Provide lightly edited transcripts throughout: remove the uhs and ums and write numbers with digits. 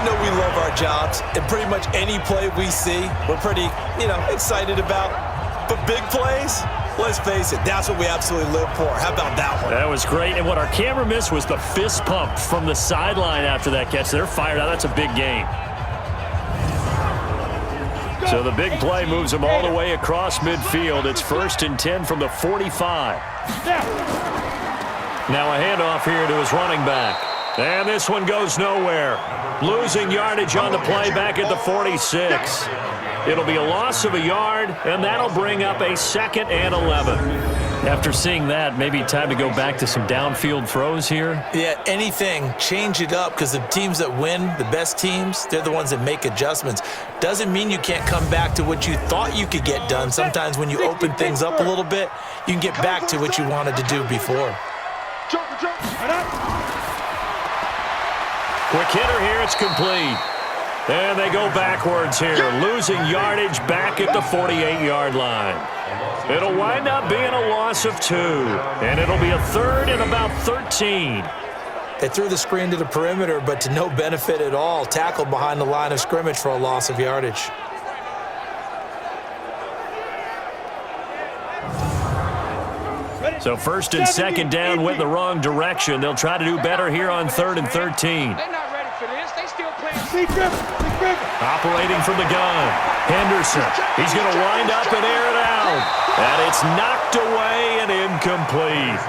know we love our jobs, and pretty much any play we see, we're pretty, excited about. But big plays, let's face it, that's what we absolutely live for. How about that one? That was great, and what our camera missed was the fist pump from the sideline after that catch. They're fired out. That's a big game. So the big play moves them all the way across midfield. It's 1st and 10 from the 45. Now a handoff here to his running back. And this one goes nowhere. Losing yardage on the play back at the 46. It'll be a loss of a yard, and that'll bring up a 2nd and 11. After seeing that, maybe time to go back to some downfield throws here. Yeah, anything. Change it up, because the teams that win, the best teams, they're the ones that make adjustments. Doesn't mean you can't come back to what you thought you could get done. Sometimes when you open things up a little bit, you can get back to what you wanted to do before. Quick hitter here, it's complete. And they go backwards here, losing yardage back at the 48-yard line. It'll wind up being a loss of 2, and it'll be a 3rd and about 13. They threw the screen to the perimeter, but to no benefit at all. Tackled behind the line of scrimmage for a loss of yardage. So 1st and 2nd down went the wrong direction. They'll try to do better here on 3rd and 13. Operating from the gun. Henderson. He's going to wind up and air it out. And it's knocked away and incomplete.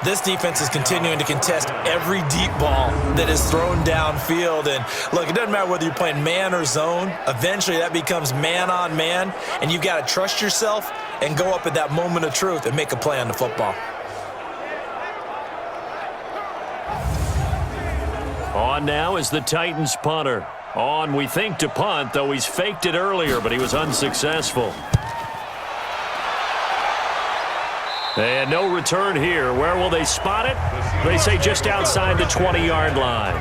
This defense is continuing to contest every deep ball that is thrown downfield. And look, it doesn't matter whether you're playing man or zone. Eventually that becomes man on man. And you've got to trust yourself and go up at that moment of truth and make a play on the football. On now is the Titans punter. On, we think, to punt, though he's faked it earlier, but he was unsuccessful. And no return here. Where will they spot it? They say just outside the 20-yard line.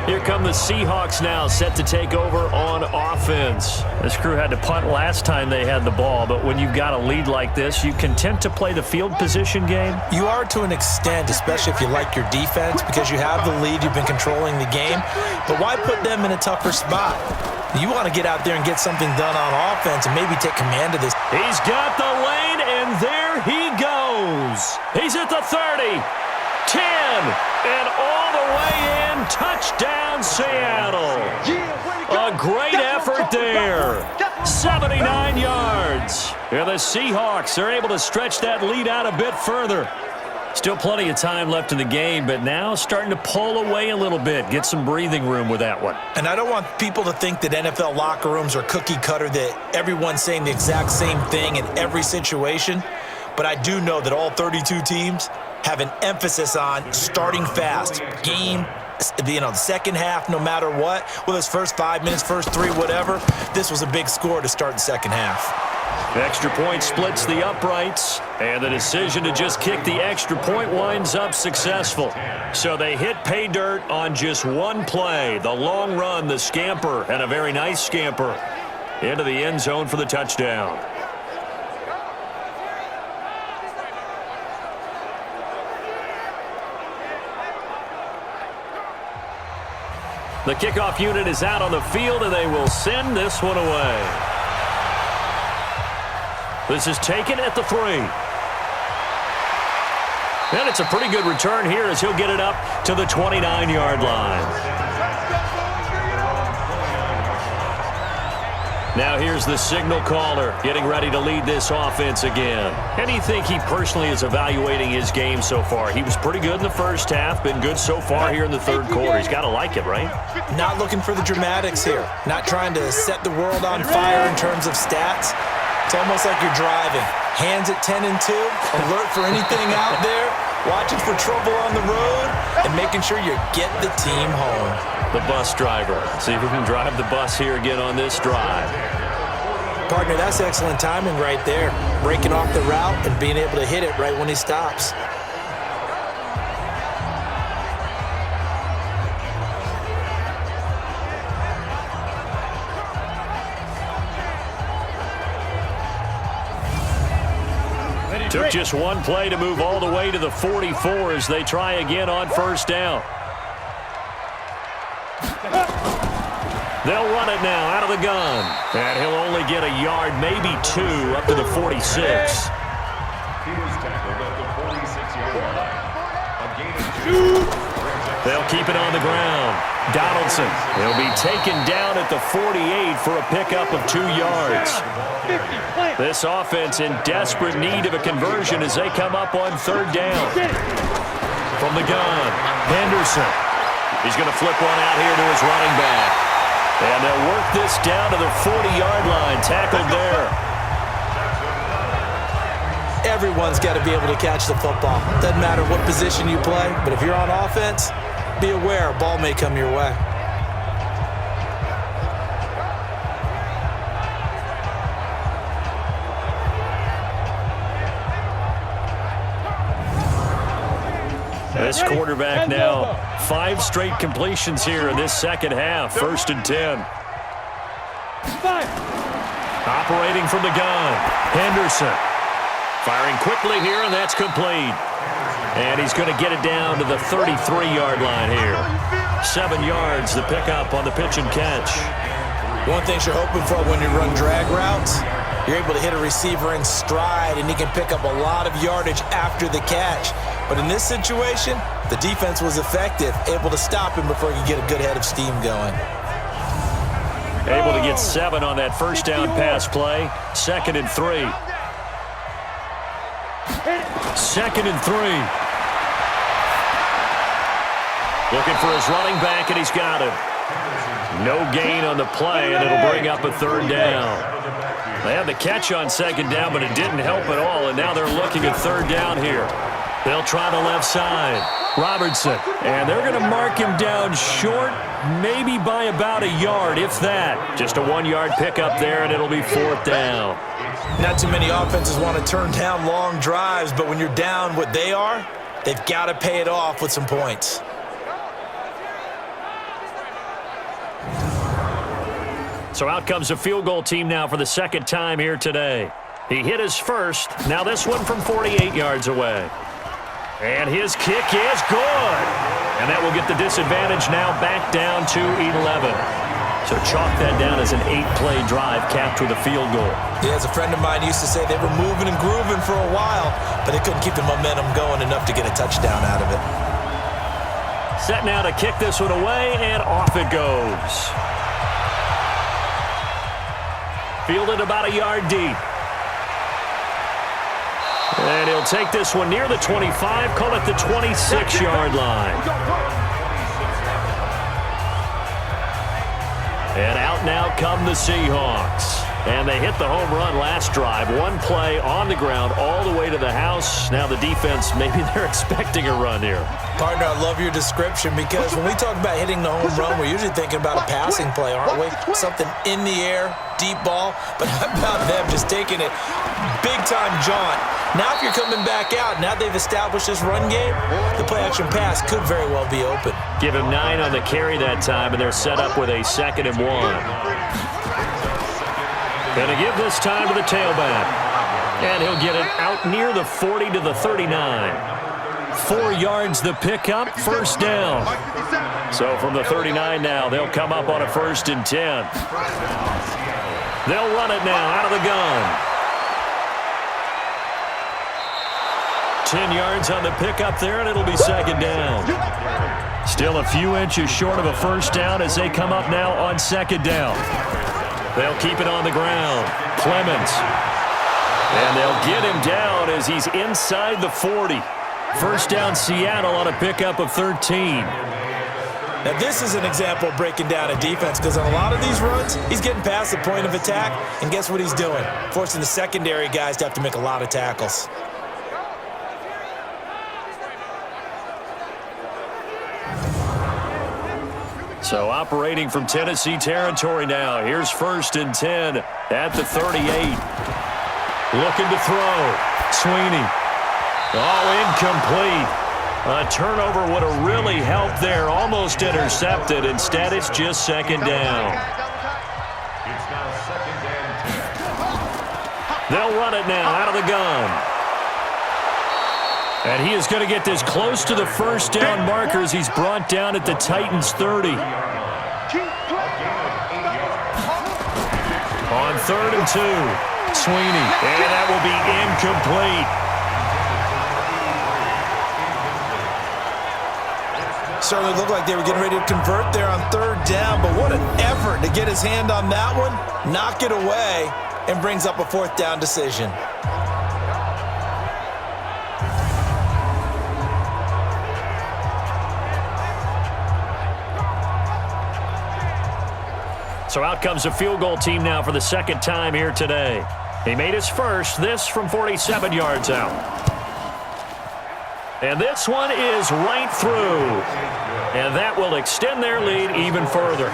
Here come the Seahawks now, set to take over on offense. This crew had to punt last time they had the ball, but when you've got a lead like this, you content to play the field position game? You are to an extent, especially if you like your defense, because you have the lead, you've been controlling the game. But why put them in a tougher spot? You want to get out there and get something done on offense and maybe take command of this. He's got the lane, and there he goes. He's at the 30, 10, and all the way in. Touchdown, Seattle. A great effort there. 79 yards. And the Seahawks are able to stretch that lead out a bit further. Still plenty of time left in the game, but now starting to pull away a little bit, get some breathing room with that one. And I don't want people to think that NFL locker rooms are cookie cutter, that everyone's saying the exact same thing in every situation. But I do know that all 32 teams have an emphasis on starting fast. Game, the second half, no matter what, whether it's first 5 minutes, first 3, whatever, this was a big score to start the second half. Extra point splits the uprights, and the decision to just kick the extra point winds up successful. So they hit pay dirt on just one play. The long run, the scamper, and a very nice scamper into the end zone for the touchdown. The kickoff unit is out on the field, and they will send this one away. This is taken at the 3. And it's a pretty good return here as he'll get it up to the 29-yard line. Now here's the signal caller getting ready to lead this offense again. How do you think he personally is evaluating his game so far? He was pretty good in the first half, been good so far here in the third quarter. He's got to like it, right? Not looking for the dramatics here. Not trying to set the world on fire in terms of stats. It's almost like you're driving. Hands at 10 and 2, alert for anything out there, watching for trouble on the road, and making sure you get the team home. The bus driver. See if we can drive the bus here again on this drive. Partner, that's excellent timing right there. Breaking off the route and being able to hit it right when he stops. Took just one play to move all the way to the 44 as they try again on first down. They'll run it now out of the gun. And he'll only get a yard, maybe two, up to the 46. He was tackled at the 46-yard line. A gain of 2. They'll keep it on the ground. Donaldson, he'll be taken down at the 48 for a pickup of 2 yards. This offense in desperate need of a conversion as they come up on third down. From the gun, Henderson. He's going to flip one out here to his running back. And they'll work this down to the 40-yard line, tackled there. Everyone's got to be able to catch the football. Doesn't matter what position you play, but if you're on offense, be aware a ball may come your way. This quarterback now, 5 straight completions here in this second half. 1st and 10. Operating from the gun, Henderson. Firing quickly here, and that's complete. And he's going to get it down to the 33-yard line here. 7 yards, the pickup on the pitch and catch. One thing you're hoping for when you run drag routes, you're able to hit a receiver in stride, and he can pick up a lot of yardage after the catch. But in this situation, the defense was effective, able to stop him before he could get a good head of steam going. Able to get 7 on that first down pass play. 2nd and 3. 2nd and 3. Looking for his running back, and he's got him. No gain on the play, and it'll bring up a 3rd down. They had the catch on 2nd down, but it didn't help at all, and now they're looking at 3rd down here. They'll try the left side. Robertson, and they're going to mark him down short, maybe by about a yard, if that. Just a 1-yard pickup there, and it'll be 4th down. Not too many offenses want to turn down long drives, but when you're down what they are, they've got to pay it off with some points. So out comes a field goal team now for the 2nd time here today. He hit his first. Now this one from 48 yards away. And his kick is good. And that will get the disadvantage now back down to 11. So chalk that down as an 8-play drive capped with a field goal. Yeah, as a friend of mine used to say, they were moving and grooving for a while, but they couldn't keep the momentum going enough to get a touchdown out of it. Set now to kick this one away, and off it goes. Fielded about a yard deep. And he'll take this one near the 25, call it the 26-yard line. And out now come the Seahawks. And they hit the home run last drive. 1 play on the ground all the way to the house. Now the defense, maybe they're expecting a run here. Partner, I love your description because when we talk about hitting the home run, we're usually thinking about a passing play, aren't we? Something in the air, deep ball. But how about them just taking it big-time jaunt? Now if you're coming back out, now they've established this run game, the play-action pass could very well be open. Give him 9 on the carry that time, and they're set up with a 2nd and 1. Gonna give this time to the tailback. And he'll get it out near the 40 to the 39. 4 yards the pickup, 1st down. So from the 39 now, they'll come up on a 1st and 10. They'll run it now out of the gun. 10 yards on the pickup there, and it'll be 2nd down. Still a few inches short of a 1st down as they come up now on 2nd down. They'll keep it on the ground. Clemens. And they'll get him down as he's inside the 40. 1st down Seattle on a pickup of 13. Now this is an example of breaking down a defense because on a lot of these runs, he's getting past the point of attack, and guess what he's doing? Forcing the secondary guys to have to make a lot of tackles. So operating from Tennessee territory now. Here's 1st and 10 at the 38. Looking to throw. Sweeney. Oh, incomplete. A turnover would have really helped there. Almost intercepted. Instead, it's just 2nd down. It's now 2nd and 10. They'll run it now out of the gun. And he is going to get this close to the first down markers. He's brought down at the Titans' 30. On 3rd and 2, Sweeney. And that will be incomplete. Certainly looked like they were getting ready to convert there on 3rd down, but what an effort to get his hand on that one, knock it away, and brings up a 4th down decision. So out comes a field goal team now for the 2nd time here today. He made his first, this from 47 yards out. And this one is right through. And that will extend their lead even further.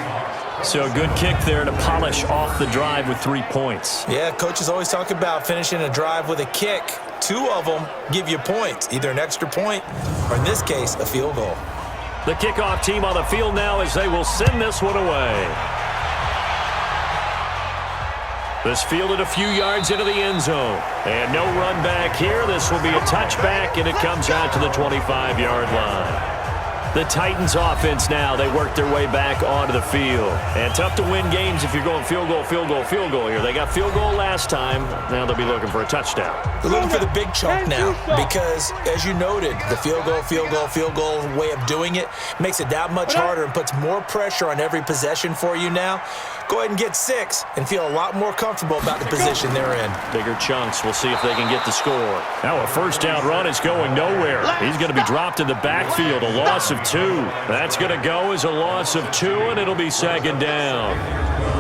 So a good kick there to polish off the drive with 3 points. Yeah, coaches always talk about finishing a drive with a kick. 2 of them give you points, either an extra point or, in this case, a field goal. The kickoff team on the field now as they will send this one away. This fielded a few yards into the end zone. And no run back here. This will be a touchback, and it comes out to the 25-yard line. The Titans offense now, they work their way back onto the field. And tough to win games if you're going field goal, field goal, field goal here. They got field goal last time. Now they'll be looking for a touchdown. They're looking for the big chunk now because, as you noted, the field goal way of doing it makes it that much harder and puts more pressure on every possession for you now. Go ahead and get 6 and feel a lot more comfortable about the position they're in. Bigger chunks. We'll see if they can get the score. Now a 1st down run is going nowhere. He's going to be dropped in the backfield, a loss of 2. That's going to go as a loss of 2, and it'll be 2nd down.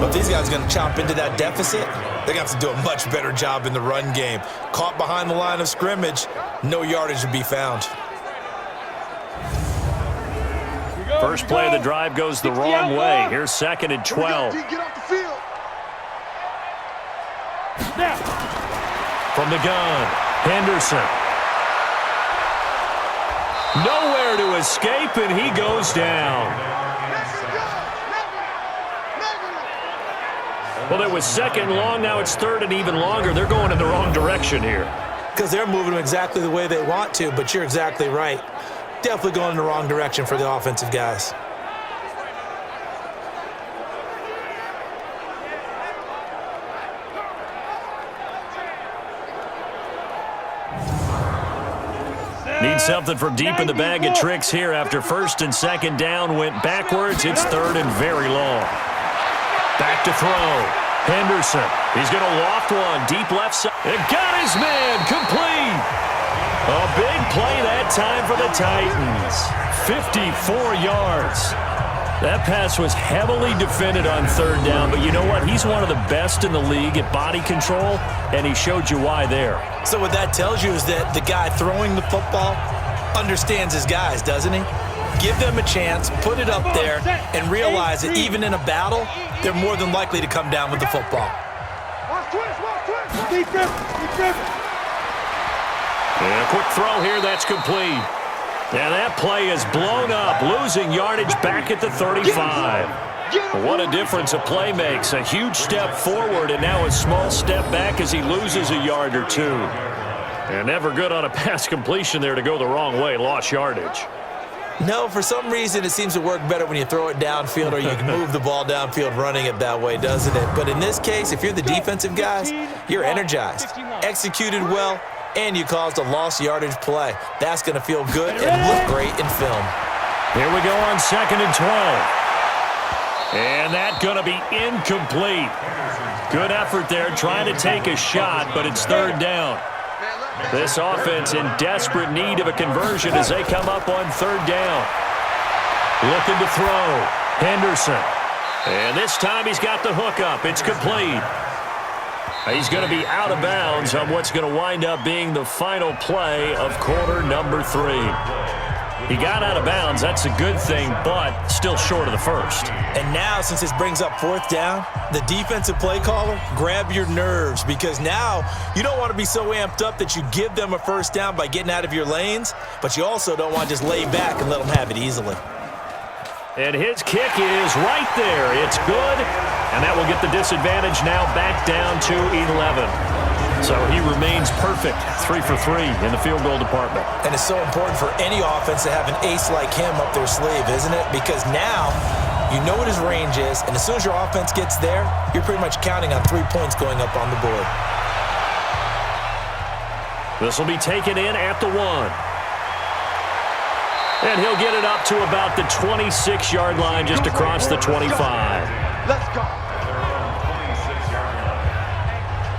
But these guys are going to chomp into that deficit. They're going to have to do a much better job in the run game. Caught behind the line of scrimmage, no yardage to be found. First play of the drive goes the wrong way. Here's 2nd and 12. From the gun, Henderson. Nowhere to escape, and he goes down. Well, it was 2nd long. Now it's 3rd and even longer. They're going in the wrong direction here. Because they're moving them exactly the way they want to, but you're exactly right. Definitely going in the wrong direction for the offensive guys. Need something from deep in the bag of tricks here after 1st and 2nd down went backwards. It's 3rd and very long. Back to throw. Henderson. He's going to loft one deep left side. And got his man complete. A big play that time for the Titans. 54 yards. That pass was heavily defended on 3rd down, but you know what? He's one of the best in the league at body control, and he showed you why there. So what that tells you is that the guy throwing the football understands his guys, doesn't he? Give them a chance, put it up there, and realize that even in a battle, they're more than likely to come down with the football. And a quick throw here, that's complete. And that play is blown up, losing yardage back at the 35. What a difference a play makes. A huge step forward and now a small step back as he loses a yard or 2. And never good on a pass completion there to go the wrong way. Lost yardage. No, for some reason it seems to work better when you throw it downfield or you can move the ball downfield running it that way, doesn't it? But in this case, if you're the defensive guys, you're energized, executed well, and you caused a lost yardage play. That's going to feel good and look great in film. Here we go on 2nd and 12. And that's going to be incomplete. Good effort there trying to take a shot, but it's 3rd down. This offense in desperate need of a conversion as they come up on 3rd down. Looking to throw. Henderson. And this time he's got the hook up. It's complete. He's going to be out of bounds on what's going to wind up being the final play of quarter number 3. He got out of bounds. That's a good thing, but still short of the first. And now, since this brings up 4th down, the defensive play caller, grab your nerves because now you don't want to be so amped up that you give them a 1st down by getting out of your lanes, but you also don't want to just lay back and let them have it easily. And his kick is right there. It's good. And that will get the disadvantage now back down to 11. So he remains perfect, 3 for 3 in the field goal department. And it's so important for any offense to have an ace like him up their sleeve, isn't it? Because now you know what his range is, and as soon as your offense gets there, you're pretty much counting on 3 points going up on the board. This will be taken in at the 1. And he'll get it up to about the 26-yard line, just across the 25. Let's go.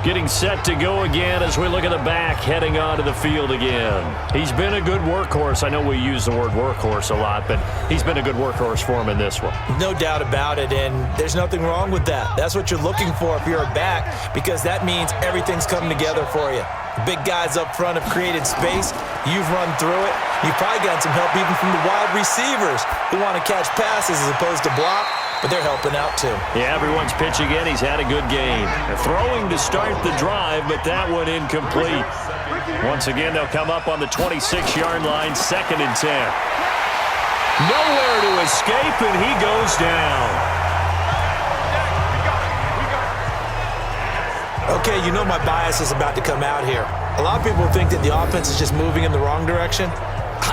Getting set to go again as we look at the back heading onto the field again. He's been a good workhorse. I know we use the word workhorse a lot, but he's been a good workhorse for him in this one. No doubt about it, and there's nothing wrong with that. That's what you're looking for if you're a back, because that means everything's coming together for you. The big guys up front have created space. You've run through it. You've probably gotten some help even from the wide receivers who want to catch passes as opposed to block, but they're helping out too. Yeah, everyone's pitching in. He's had a good game. They're throwing to start the drive, but that one incomplete. Once again, they'll come up on the 26-yard line, 2nd and 10. Nowhere to escape, and he goes down. Okay, you know my bias is about to come out here. A lot of people think that the offense is just moving in the wrong direction.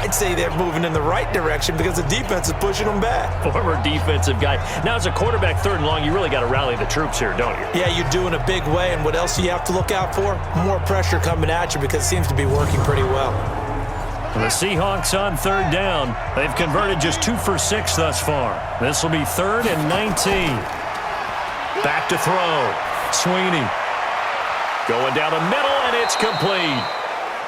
I'd say they're moving in the right direction because the defense is pushing them back. Former defensive guy. Now, as a quarterback, 3rd and long, you really got to rally the troops here, don't you? Yeah, you do in a big way, and what else do you have to look out for? More pressure coming at you because it seems to be working pretty well. The Seahawks on 3rd down. They've converted just 2 for 6 thus far. This will be 3rd and 19. Back to throw. Sweeney. Going down the middle, and it's complete.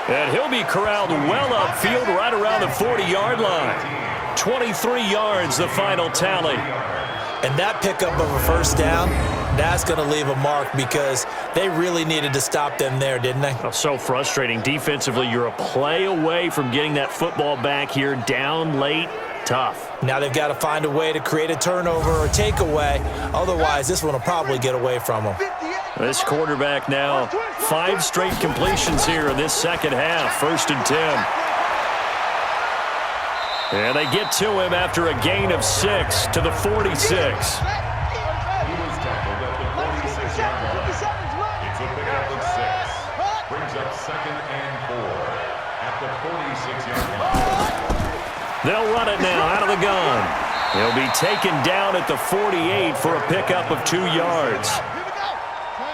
And he'll be corralled well upfield right around the 40-yard line. 23 yards, the final tally. And that pickup of a 1st down, that's going to leave a mark because they really needed to stop them there, didn't they? Oh, so frustrating. Defensively, you're a play away from getting that football back here down late. Tough. Now they've got to find a way to create a turnover or a takeaway. Otherwise, this one will probably get away from them. This quarterback now, 5 straight completions here in this second half. 1st and 10. And they get to him after a gain of 6 to the 46. He was tackled at the 46-yard line. It's a pickup of 6. Brings up 2nd and 4 at the 46-yard line. They'll run it now out of the gun. He'll be taken down at the 48 for a pickup of 2 yards.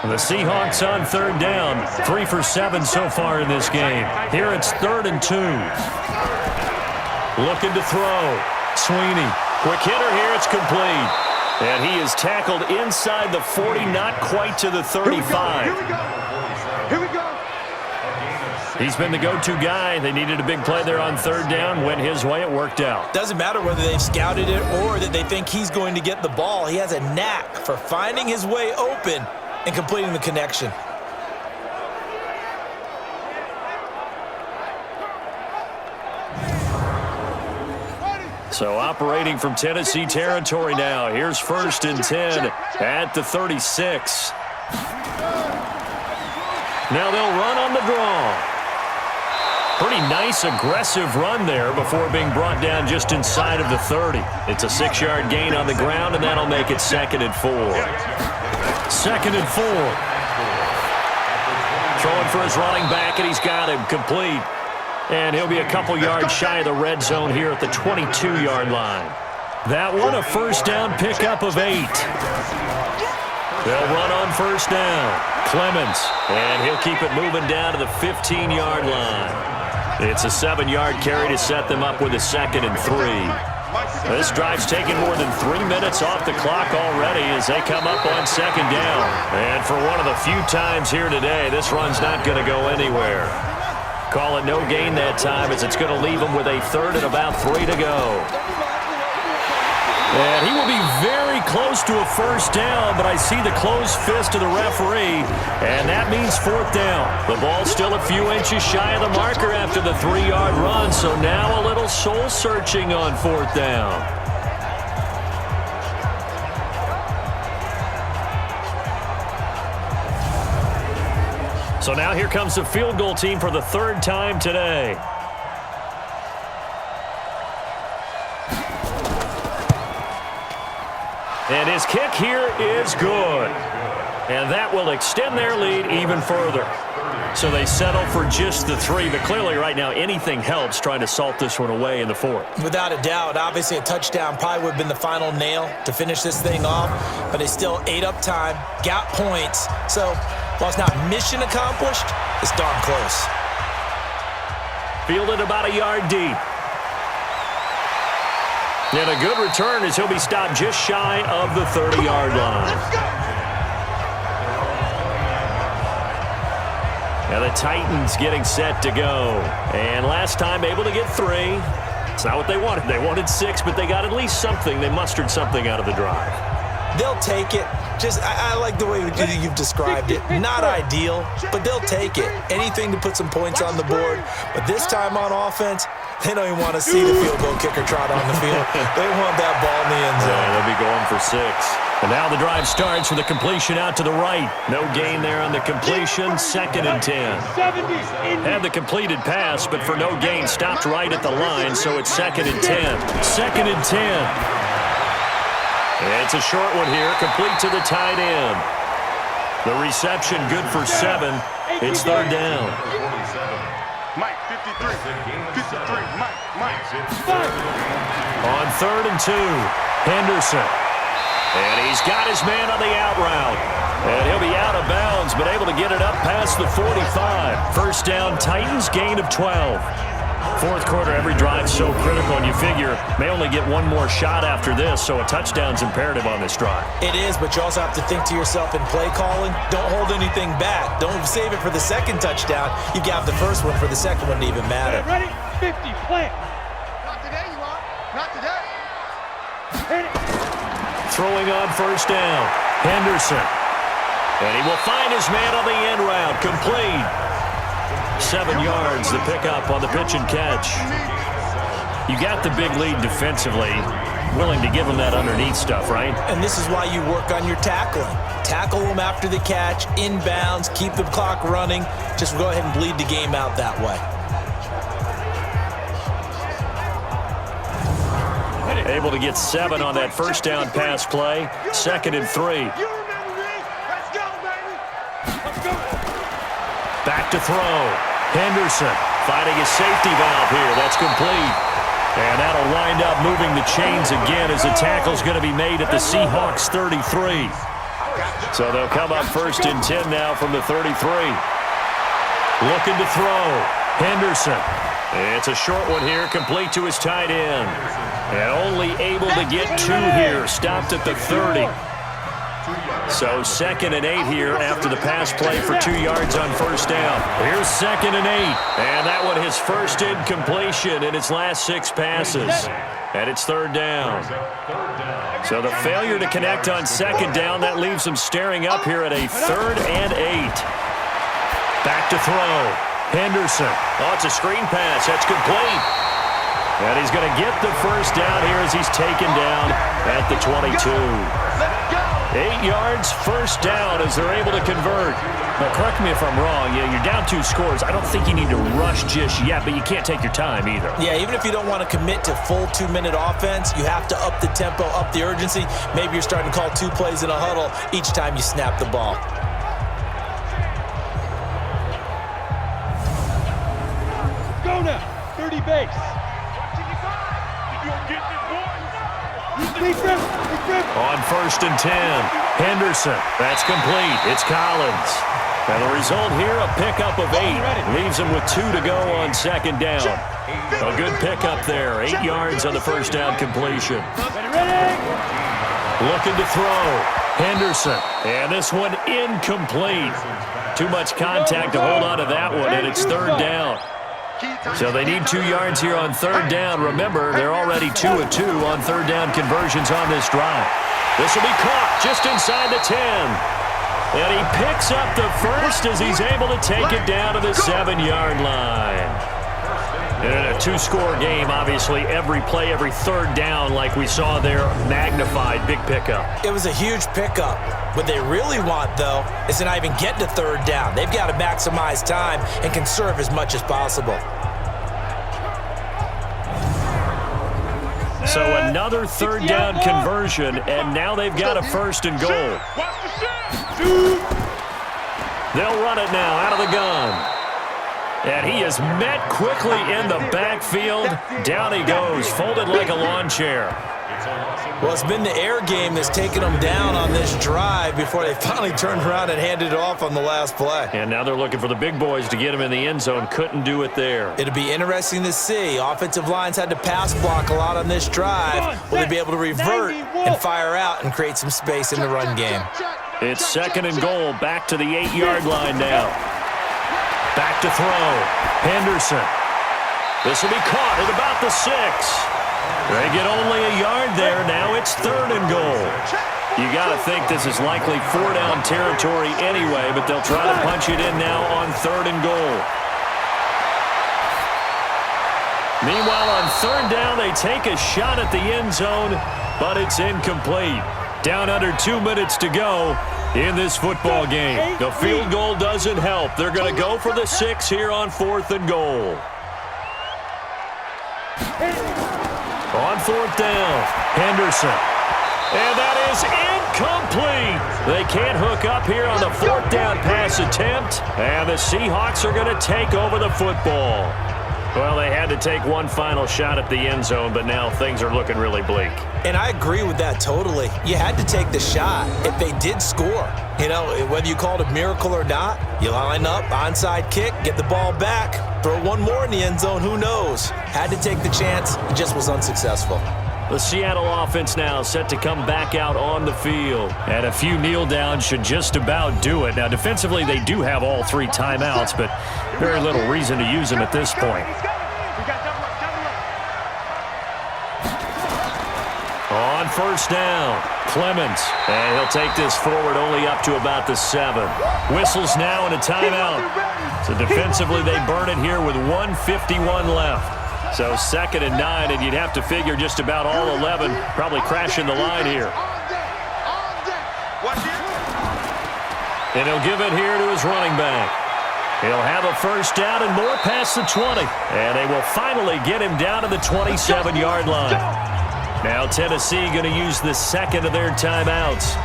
The Seahawks on 3rd down, 3 for 7 so far in this game. Here it's 3rd and 2. Looking to throw. Sweeney. Quick hitter here, it's complete. And he is tackled inside the 40, not quite to the 35. Here we go. He's been the go-to guy. They needed a big play there on 3rd down. Went his way, it worked out. Doesn't matter whether they've scouted it or that they think he's going to get the ball. He has a knack for finding his way open and completing the connection. So operating from Tennessee territory now. Here's 1st and 10 at the 36. Now they'll run on the draw. Pretty nice, aggressive run there before being brought down just inside of the 30. It's a 6-yard gain on the ground, and that'll make it 2nd and 4. 2nd and 4. Throwing for his running back, and he's got him complete. And he'll be a couple yards shy of the red zone here at the 22-yard line. That one, a 1st down pickup of 8. They'll run on 1st down. Clemens, and he'll keep it moving down to the 15-yard line. It's a 7-yard carry to set them up with a 2nd and 3. This drive's taken more than 3 minutes off the clock already as they come up on 2nd down. And for one of the few times here today, this run's not going to go anywhere. Call it no gain that time as it's going to leave them with a 3rd and about 3 to go. And he will be very close to a 1st down, but I see the closed fist of the referee, and that means 4th down. The ball's still a few inches shy of the marker after the 3-yard run, so now a little soul-searching on 4th down. So now here comes the field goal team for the 3rd time today. And his kick here is good. And that will extend their lead even further. So they settle for just the 3, but clearly right now anything helps trying to salt this one away in the 4th. Without a doubt, obviously a touchdown probably would have been the final nail to finish this thing off, but they still ate up time, got points. So while it's not mission accomplished, it's darn close. Fielded about a yard deep. And a good return as he'll be stopped just shy of the 30-yard line. Let's go. Now the Titans getting set to go. And last time able to get 3. It's not what they wanted. They wanted 6, but they got at least something. They mustered something out of the drive. They'll take it. I like the way you've described it. Not ideal, but they'll take it. Anything to put some points on the board. But this time on offense, they don't even want to see the field goal kicker trot on the field. They want that ball in the end zone. Yeah, they'll be going for 6. And now the drive starts with a completion out to the right. No gain there on the completion. 2nd and 10. Had the completed pass, but for no gain, stopped right at the line, so it's 2nd and 10. 2nd and 10. It's a short one here, complete to the tight end. The reception good for 7. It's 3rd down. Mike, 53. 53. Mike. On 3rd and 2, Henderson. And he's got his man on the out route. And he'll be out of bounds, but able to get it up past the 45. First down, Titans, gain of 12. 4th quarter, every drive so critical, and you figure may only get one more shot after this, so a touchdown's imperative on this drive. It is, but you also have to think to yourself in play calling, don't hold anything back. Don't save it for the 2nd touchdown. You got the first one for the 2nd one to even matter. Ready? 50, plant. Not today, you are. Not today. Hit it. Throwing on 1st down, Henderson. And he will find his man on the end route, complete. 7 yards, the pickup on the pitch and catch. You got the big lead defensively. Willing to give them that underneath stuff, right? And this is why you work on your tackling. Tackle them after the catch, inbounds, keep the clock running. Just go ahead and bleed the game out that way. Able to get 7 on that 1st down pass play. 2nd and 3. You remember me. Let's go, baby. Let's go. Back to throw. Henderson finding his safety valve here. That's complete. And that'll wind up moving the chains again as the tackle's going to be made at the Seahawks 33. So they'll come up 1st and 10 now from the 33. Looking to throw. Henderson. It's a short one here, complete to his tight end. And only able to get 2 here, stopped at the 30. So 2nd and 8 here after the pass play for 2 yards on 1st down. Here's 2nd and 8. And that one his first incompletion in its last 6 passes. And it's 3rd down. So the failure to connect on 2nd down, that leaves them staring up here at a 3rd and 8. Back to throw. Henderson. Oh, it's a screen pass. That's complete. And he's going to get the 1st down here as he's taken down at the 22. 8 yards, 1st down as they're able to convert. Now, correct me if I'm wrong. Yeah, you're down 2 scores. I don't think you need to rush just yet, but you can't take your time either. Yeah, even if you don't want to commit to full 2-minute offense, you have to up the tempo, up the urgency. Maybe you're starting to call 2 plays in a huddle each time you snap the ball. Go now. 30 base. On 1st and 10, Henderson. That's complete. It's Collins. And the result here, a pickup of 8. Leaves him with 2 to go on 2nd down. A good pickup there. 8 yards on the 1st down completion. Looking to throw. Henderson. And this one incomplete. Too much contact to hold on to that one, and it's 3rd down. So they need 2 yards here on 3rd down. Remember, they're already 2 of 2 on 3rd down conversions on this drive. This will be caught just inside the 10. And he picks up the 1st as he's able to take it down to the 7-yard line. In a 2-score game, obviously, every play, every 3rd down, like we saw there, magnified, big pickup. It was a huge pickup. What they really want, though, is to not even get to 3rd down. They've got to maximize time and conserve as much as possible. So another 3rd down conversion, and now they've got a 1st and goal. They'll run it now out of the gun. And he is met quickly in the backfield. Down he goes, folded like a lawn chair. Well, it's been the air game that's taken them down on this drive before they finally turned around and handed it off on the last play. And now they're looking for the big boys to get him in the end zone. Couldn't do it there. It'll be interesting to see. Offensive lines had to pass block a lot on this drive. Will they be able to revert and fire out and create some space in the run game? It's 2nd and goal, back to the 8-yard line now. Back to throw. Henderson. This will be caught at about the 6. They get only a yard there. Now it's 3rd and goal. You got to think this is likely 4-down territory anyway, but they'll try to punch it in now on 3rd and goal. Meanwhile, on 3rd down, they take a shot at the end zone, but it's incomplete. Down under 2 minutes to go in this football game. The field goal doesn't help. They're going to go for the 6 here on 4th and goal. On 4th down, Henderson. And that is incomplete. They can't hook up here on the 4th down pass attempt. And the Seahawks are going to take over the football. Well, they had to take one final shot at the end zone, but now things are looking really bleak. And I agree with that totally. You had to take the shot if they did score. You know, whether you call it a miracle or not, you line up, onside kick, get the ball back, throw one more in the end zone, who knows? Had to take the chance, it just was unsuccessful. The Seattle offense now set to come back out on the field. And a few kneel downs should just about do it. Now, defensively, they do have all 3 timeouts, but very little reason to use them at this point. On 1st down, Clemens. And he'll take this forward only up to about the 7. Whistles now and a timeout. So defensively, they burn it here with 1:51 left. So 2nd and 9, and you'd have to figure just about all 11 probably crashing the line here. And he'll give it here to his running back. He'll have a 1st down and more past the 20. And they will finally get him down to the 27-yard line. Now Tennessee going to use the 2nd of their timeouts.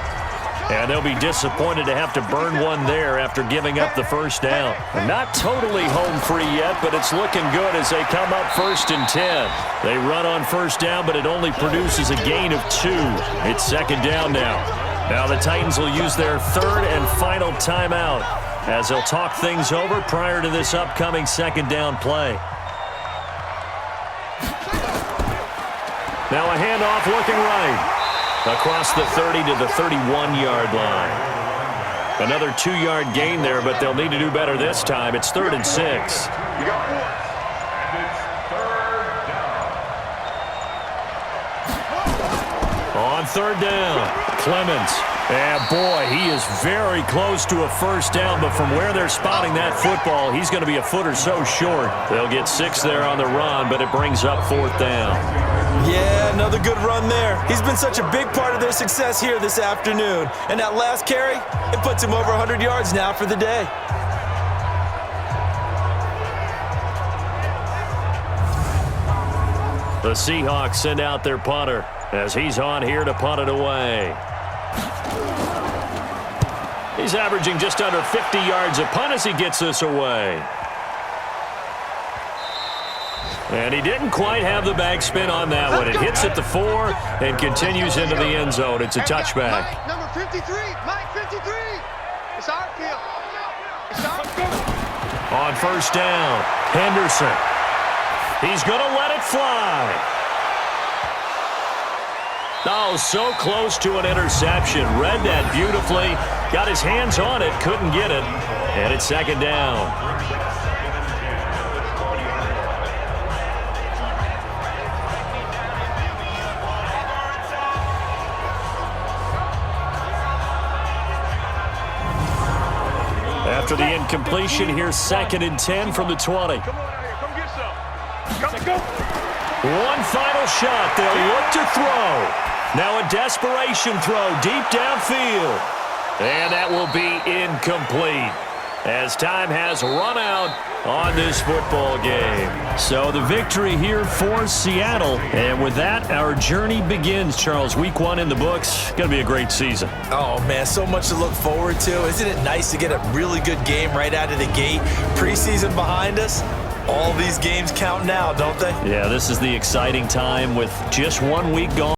And they'll be disappointed to have to burn one there after giving up the 1st down. And not totally home free yet, but it's looking good as they come up 1st and 10. They run on 1st down, but it only produces a gain of 2. It's 2nd down now. Now the Titans will use their 3rd and final timeout as they'll talk things over prior to this upcoming 2nd down play. Now a handoff looking right. Across the 30 to the 31-yard line. Another 2-yard gain there, but they'll need to do better this time. It's 3rd and 6. And it's 3rd down. On 3rd down, Clemens. And boy, he is very close to a 1st down, but from where they're spotting that football, he's going to be a foot or so short. They'll get 6 there on the run, but it brings up 4th down. Yeah, another good run there. He's been such a big part of their success here this afternoon. And that last carry, it puts him over 100 yards now for the day. The Seahawks send out their punter as he's on here to punt it away. He's averaging just under 50 yards a punt as he gets this away. And he didn't quite have the backspin on that one. It hits at the 4 and continues into the end zone. It's a touchback. Mike, number 53. Mike, 53. It's our field. It's our field. On 1st down, Henderson. He's going to let it fly. Oh, so close to an interception. Read that beautifully. Got his hands on it. Couldn't get it. And it's 2nd down. After the incompletion, here's 2nd and 10 from the 20. Come on out here. Come get some. Come. One final shot. They'll look to throw. Now a desperation throw deep downfield. And that will be incomplete. as time has run out on this football game. So the victory here for Seattle. And with that, our journey begins, Charles. Week 1 in the books. Going to be a great season. Oh, man, so much to look forward to. Isn't it nice to get a really good game right out of the gate? Preseason behind us. All these games count now, don't they? Yeah, this is the exciting time with just 1 week gone.